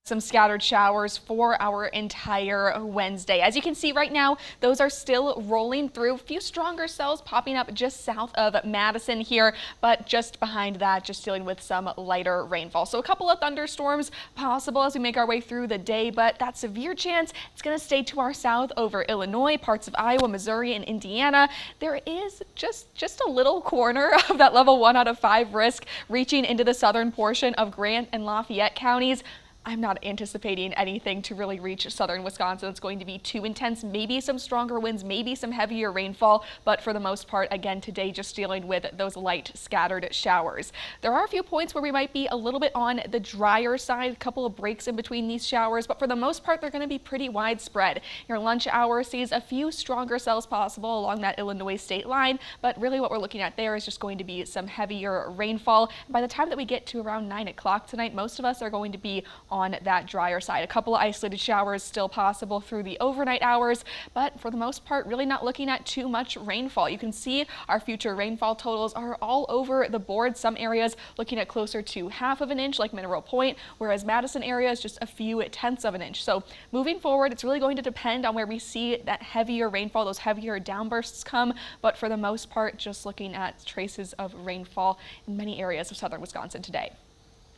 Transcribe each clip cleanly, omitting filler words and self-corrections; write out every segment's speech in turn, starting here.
Some scattered showers for our entire Wednesday. As you can see right now, those are still rolling through. A few stronger cells popping up just south of Madison here, but just behind that, just dealing with some lighter rainfall. So a couple of thunderstorms possible as we make our way through the day, but that severe chance, it's going to stay to our south over Illinois, parts of Iowa, Missouri, and Indiana. There is just a little corner of that level 1 out of 5 risk reaching into the southern portion of Grant and Lafayette counties. I'm not anticipating anything to really reach southern Wisconsin. It's going to be too intense, maybe some stronger winds, maybe some heavier rainfall, but for the most part, again, today just dealing with those light scattered showers. There are a few points where we might be a little bit on the drier side, a couple of breaks in between these showers, but for the most part, they're going to be pretty widespread. Your lunch hour sees a few stronger cells possible along that Illinois state line, but really what we're looking at there is just going to be some heavier rainfall. By the time that we get to around 9 o'clock tonight, most of us are going to be on that drier side. A couple of isolated showers still possible through the overnight hours, but for the most part, really not looking at too much rainfall. You can see our future rainfall totals are all over the board. Some areas looking at closer to ½ of an inch like Mineral Point, whereas Madison area is just a few tenths of an inch. So moving forward, it's really going to depend on where we see that heavier rainfall, those heavier downbursts come, but for the most part, just looking at traces of rainfall in many areas of southern Wisconsin today.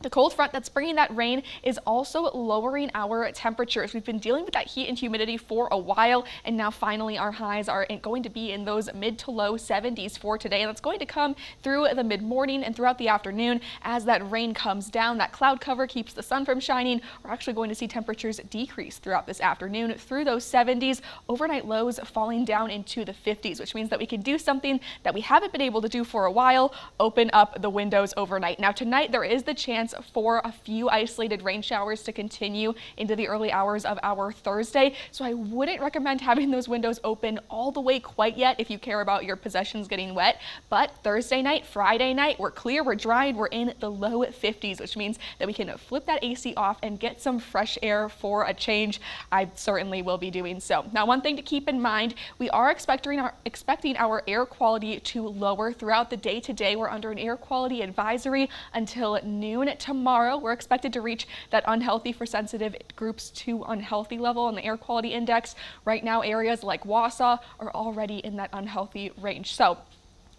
The cold front that's bringing that rain is also lowering our temperatures. We've been dealing with that heat and humidity for a while, and now finally our highs are going to be in those mid to low 70s for today. And that's going to come through the mid-morning and throughout the afternoon as that rain comes down. That cloud cover keeps the sun from shining. We're actually going to see temperatures decrease throughout this afternoon through those 70s. Overnight lows falling down into the 50s, which means that we can do something that we haven't been able to do for a while, open up the windows overnight. Now tonight there is the chance for a few isolated rain showers to continue into the early hours of our Thursday. So I wouldn't recommend having those windows open all the way quite yet if you care about your possessions getting wet. But Thursday night, Friday night, we're clear, we're dry, and we're in the low 50s, which means that we can flip that AC off and get some fresh air for a change. I certainly will be doing so. Now, one thing to keep in mind, we are expecting our air quality to lower throughout the day today. We're under an air quality advisory until noon. Tomorrow, we're expected to reach that unhealthy for sensitive groups to unhealthy level on the air quality index. Right now, areas like Wausau are already in that unhealthy range. So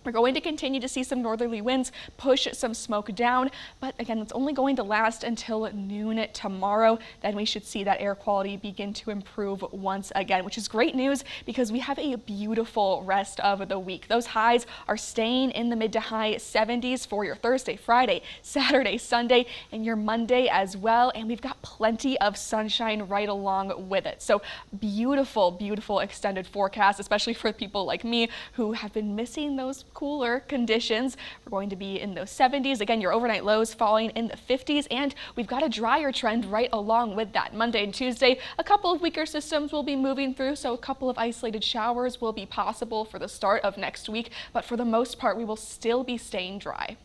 we're going to continue to see some northerly winds push some smoke down, but again, it's only going to last until noon tomorrow. Then we should see that air quality begin to improve once again, which is great news because we have a beautiful rest of the week. Those highs are staying in the mid to high 70s for your Thursday, Friday, Saturday, Sunday, and your Monday as well. And we've got plenty of sunshine right along with it. So beautiful, beautiful extended forecast, especially for people like me who have been missing those cooler conditions. We're going to be in those 70s. Again, your overnight lows falling in the 50s, and we've got a drier trend right along with that. Monday and Tuesday, a couple of weaker systems will be moving through, so a couple of isolated showers will be possible for the start of next week, but for the most part, we will still be staying dry.